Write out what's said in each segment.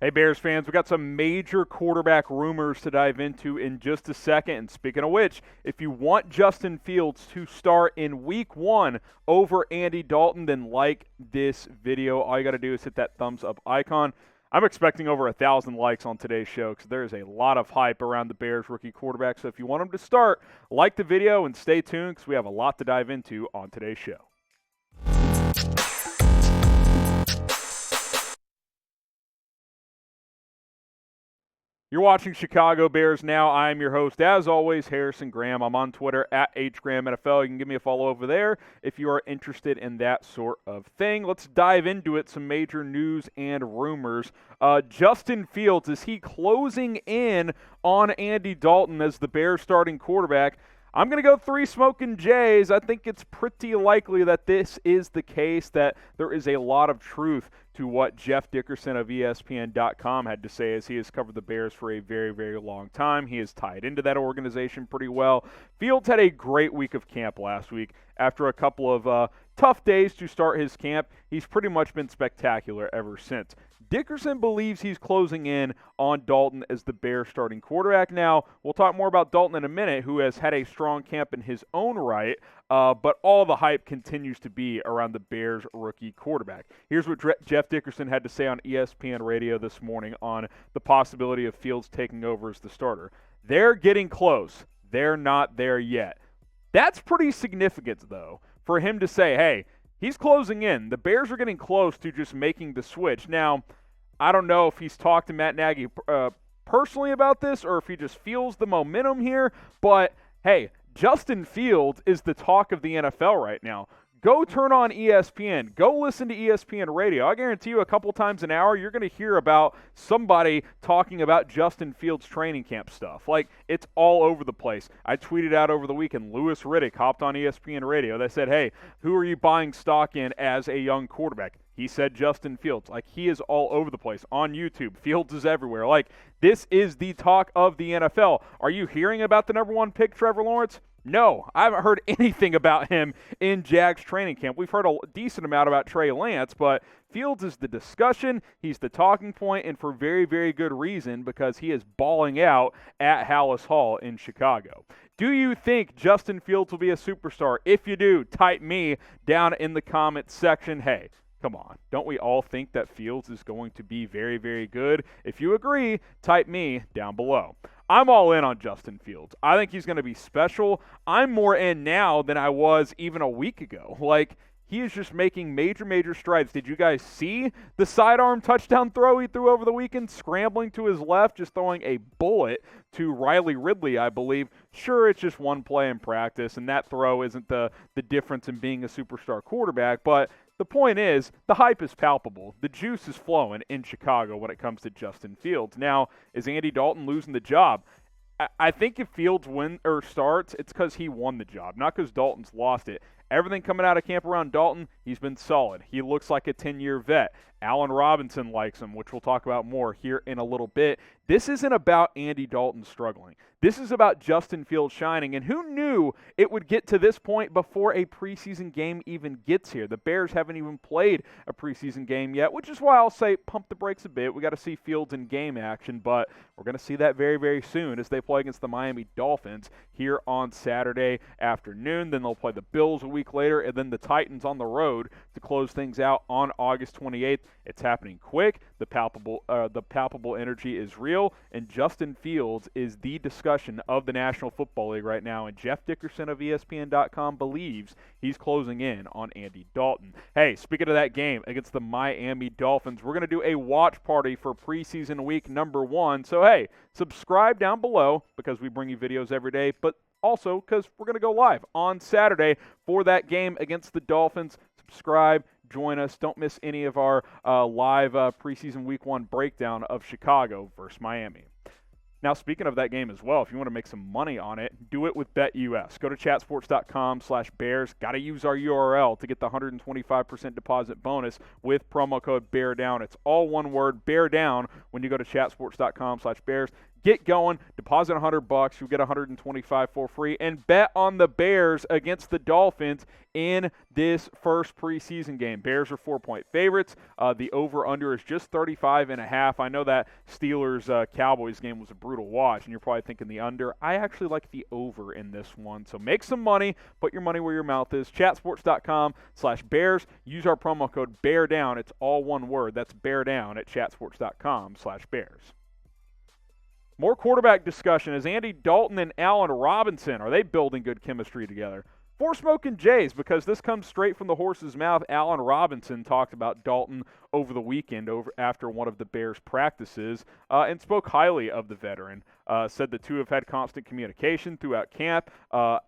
Hey, Bears fans, we got some major quarterback rumors to dive into in just a second. And speaking of which, if you want Justin Fields to start in week 1 over Andy Dalton, then like this video. All you got to do is hit that thumbs up icon. I'm expecting over 1,000 likes on today's show because there's a lot of hype around the Bears rookie quarterback. So if you want him to start, like the video and stay tuned because we have a lot to dive into on today's show. You're watching Chicago Bears Now. I'm your host, as always, Harrison Graham. I'm on Twitter at HGrahamNFL. You can give me a follow over there if you are interested in that sort of thing. Let's dive into it. Some major news and rumors. Justin Fields, is he closing in on Andy Dalton as the Bears starting quarterback? I'm going to go 3 smoking J's. I think it's pretty likely that this is the case, that there is a lot of truth to what Jeff Dickerson of ESPN.com had to say, as he has covered the Bears for a very, very long time. He is tied into that organization pretty well. Fields had a great week of camp last week. After a couple of tough days to start his camp, he's pretty much been spectacular ever since. Dickerson believes he's closing in on Dalton as the Bears starting quarterback. Now, we'll talk more about Dalton in a minute, who has had a strong camp in his own right, but all the hype continues to be around the Bears rookie quarterback. Here's what Jeff Dickerson had to say on ESPN Radio this morning on the possibility of Fields taking over as the starter. They're getting close. They're not there yet. That's pretty significant, though, for him to say, hey, he's closing in. The Bears are getting close to just making the switch. Now, I don't know if he's talked to Matt Nagy personally about this or if he just feels the momentum here, but hey, Justin Fields is the talk of the NFL right now. Go turn on ESPN. Go listen to ESPN Radio. I guarantee you a couple times an hour you're going to hear about somebody talking about Justin Fields' training camp stuff. Like, it's all over the place. I tweeted out over the weekend, Louis Riddick hopped on ESPN Radio. They said, hey, who are you buying stock in as a young quarterback? He said Justin Fields. Like, he is all over the place. On YouTube, Fields is everywhere. Like, this is the talk of the NFL. Are you hearing about the number 1 pick, Trevor Lawrence? No, I haven't heard anything about him in Jags training camp. We've heard a decent amount about Trey Lance, but Fields is the discussion. He's the talking point, and for very, very good reason, because he is balling out at Hallis Hall in Chicago. Do you think Justin Fields will be a superstar? If you do, type me down in the comments section. Hey, come on. Don't we all think that Fields is going to be very, very good? If you agree, type me down below. I'm all in on Justin Fields. I think he's going to be special. I'm more in now than I was even a week ago. Like, he is just making major, major strides. Did you guys see the sidearm touchdown throw he threw over the weekend? Scrambling to his left, just throwing a bullet to Riley Ridley, I believe. Sure, it's just one play in practice, and that throw isn't the difference in being a superstar quarterback, but the point is, the hype is palpable. The juice is flowing in Chicago when it comes to Justin Fields. Now, is Andy Dalton losing the job? I think if Fields starts, it's because he won the job, not because Dalton's lost it. Everything coming out of camp around Dalton, he's been solid. He looks like a 10-year vet. Allen Robinson likes him, which we'll talk about more here in a little bit. This isn't about Andy Dalton struggling. This is about Justin Fields shining, and who knew it would get to this point before a preseason game even gets here? The Bears haven't even played a preseason game yet, which is why I'll say pump the brakes a bit. We got to see Fields in game action, but we're going to see that very, very soon as they play against the Miami Dolphins here on Saturday afternoon. Then they'll play the Bills a week later, and then the Titans on the road to close things out on August 28th. It's happening quick. The palpable energy is real, and Justin Fields is the discussion of the National Football League right now, and Jeff Dickerson of ESPN.com believes he's closing in on Andy Dalton. Hey, speaking of that game against the Miami Dolphins, we're going to do a watch party for preseason week number 1. So, hey, subscribe down below because we bring you videos every day, but also because we're going to go live on Saturday for that game against the Dolphins. Subscribe. Join us. Don't miss any of our live preseason week 1 breakdown of Chicago versus Miami. Now, speaking of that game as well, if you want to make some money on it, do it with BetUS. Go to chatsports.com/Bears. Got to use our URL to get the 125% deposit bonus with promo code BEARDOWN. It's all one word, BEARDOWN, when you go to chatsports.com/Bears. Get going, deposit $100, you'll get $125 for free, and bet on the Bears against the Dolphins in this first preseason game. Bears are 4-point favorites. The over-under is just 35.5. I know that Steelers-Cowboys game was a brutal watch, and you're probably thinking the under. I actually like the over in this one. So make some money. Put your money where your mouth is. Chatsports.com/Bears. Use our promo code BEARDOWN. It's all one word. That's BEARDOWN at chatsports.com/Bears. More quarterback discussion. Is Andy Dalton and Allen Robinson, are they building good chemistry together? For Smoking Jays, because this comes straight from the horse's mouth, Allen Robinson talked about Dalton over the weekend after one of the Bears' practices and spoke highly of the veteran. Said the two have had constant communication throughout camp,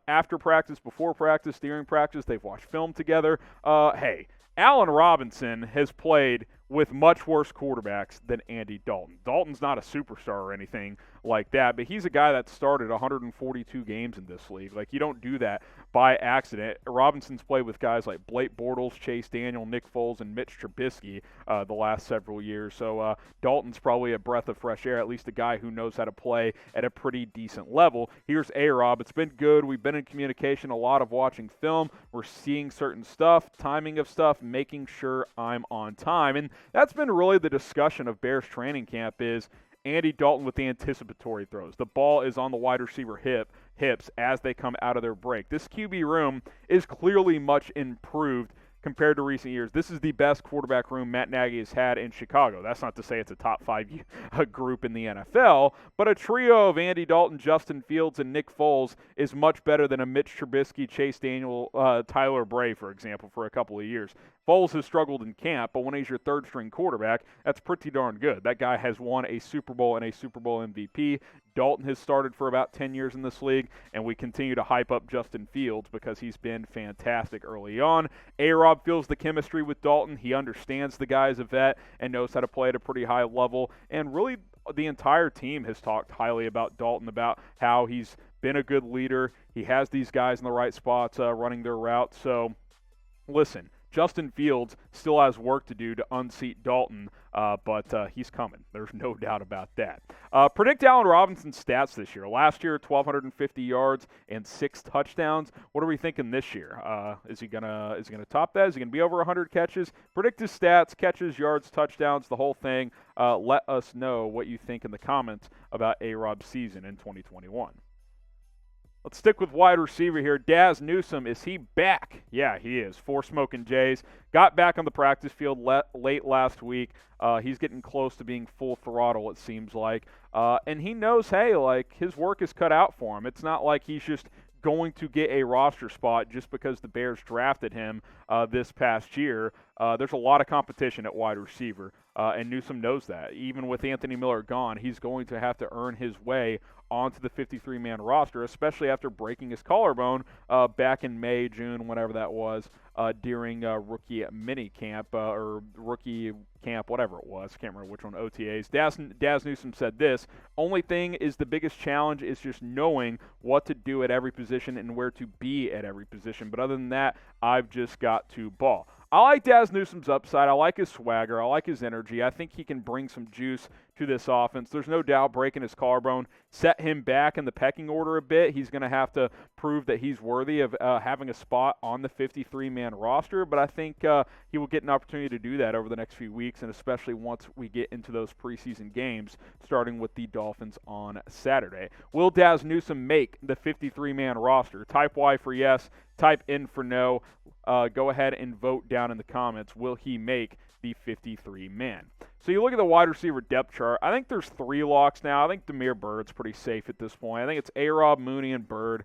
after practice, before practice, during practice. They've watched film together. Hey, Allen Robinson has played with much worse quarterbacks than Andy Dalton. Dalton's not a superstar or anything like that, but he's a guy that started 142 games in this league. Like, you don't do that by accident. Robinson's played with guys like Blake Bortles, Chase Daniel, Nick Foles, and Mitch Trubisky the last several years. So Dalton's probably a breath of fresh air, at least a guy who knows how to play at a pretty decent level. Here's A-Rob. It's been good. We've been in communication a lot of watching film. We're seeing certain stuff, timing of stuff, making sure I'm on time. And that's been really the discussion of Bears training camp is Andy Dalton with the anticipatory throws. The ball is on the wide receiver hips as they come out of their break. This QB room is clearly much improved compared to recent years. This is the best quarterback room Matt Nagy has had in Chicago. That's not to say it's a top 5 group in the NFL, but a trio of Andy Dalton, Justin Fields, and Nick Foles is much better than a Mitch Trubisky, Chase Daniel, Tyler Bray, for example, for a couple of years. Foles has struggled in camp, but when he's your third-string quarterback, that's pretty darn good. That guy has won a Super Bowl and a Super Bowl MVP. Dalton has started for about 10 years in this league, and we continue to hype up Justin Fields because he's been fantastic early on. A-Rob feels the chemistry with Dalton. He understands the guy as a vet and knows how to play at a pretty high level, and really the entire team has talked highly about Dalton, about how he's been a good leader. He has these guys in the right spots running their routes. So, listen, Justin Fields still has work to do to unseat Dalton, but he's coming. There's no doubt about that. Predict Allen Robinson's stats this year. Last year, 1,250 yards and 6 touchdowns. What are we thinking this year? Is he gonna top that? Is he gonna be over 100 catches? Predict his stats, catches, yards, touchdowns, the whole thing. Let us know what you think in the comments about A-Rob's season in 2021. Let's stick with wide receiver here. Dazz Newsome, is he back? Yeah, he is. For Smoking Jays. Got back on the practice field late last week. He's getting close to being full throttle, it seems like. And he knows, hey, like, his work is cut out for him. It's not like he's just going to get a roster spot just because the Bears drafted him this past year. There's a lot of competition at wide receiver, and Newsome knows that. Even with Anthony Miller gone, he's going to have to earn his way onto the 53-man roster, especially after breaking his collarbone back in May, June, whenever that was, during rookie mini camp or rookie camp, whatever it was. Can't remember which one, OTAs. Dazz Newsome said this: only thing is the biggest challenge is just knowing what to do at every position and where to be at every position. But other than that, I've just got to ball. I like Dazz Newsome's upside. I like his swagger. I like his energy. I think he can bring some juice to this offense. There's no doubt breaking his collarbone set him back in the pecking order a bit. He's going to have to prove that he's worthy of having a spot on the 53-man roster, but I think he will get an opportunity to do that over the next few weeks, and especially once we get into those preseason games, starting with the Dolphins on Saturday. Will Dazz Newsome make the 53-man roster? Type Y for yes. Type in for no. Go ahead and vote down in the comments. Will he make the 53-man? So you look at the wide receiver depth chart. I think there's 3 locks now. I think Damiere Byrd's pretty safe at this point. I think it's A-Rob, Mooney, and Byrd.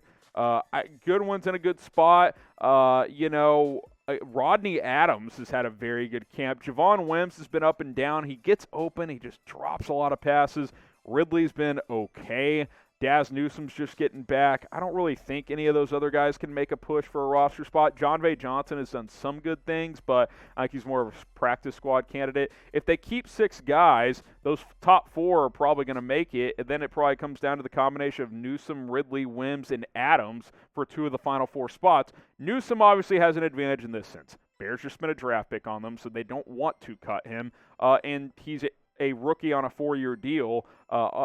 Goodwin's in a good spot. Rodney Adams has had a very good camp. Javon Wims has been up and down. He gets open. He just drops a lot of passes. Ridley's been okay. Dazz Newsome's just getting back. I don't really think any of those other guys can make a push for a roster spot. Jon'Vea Johnson has done some good things, but I think he's more of a practice squad candidate. If they keep 6 guys, those top 4 are probably going to make it, and then it probably comes down to the combination of Newsome, Ridley, Wims, and Adams for 2 of the final 4 spots. Newsome obviously has an advantage in this sense. Bears just spent a draft pick on them, so they don't want to cut him, and he's a rookie on a 4-year deal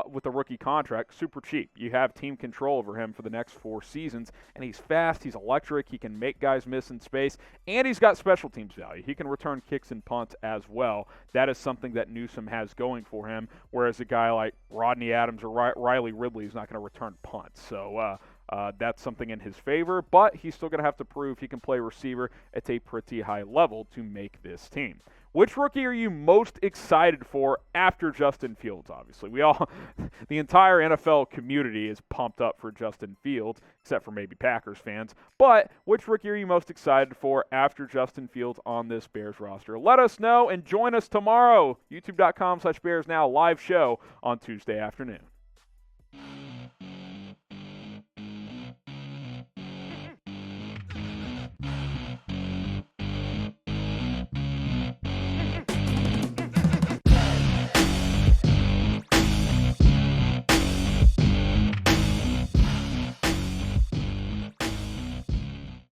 with a rookie contract, super cheap. You have team control over him for the next 4 seasons, and he's fast, he's electric, he can make guys miss in space, and he's got special teams value. He can return kicks and punts as well. That is something that Newsom has going for him, whereas a guy like Rodney Adams or Riley Ridley is not going to return punts. So that's something in his favor, but he's still going to have to prove he can play receiver at a pretty high level to make this team. Which rookie are you most excited for after Justin Fields? Obviously, the entire NFL community is pumped up for Justin Fields, except for maybe Packers fans. But which rookie are you most excited for after Justin Fields on this Bears roster? Let us know and join us tomorrow. YouTube.com/BearsNow live show on Tuesday afternoon.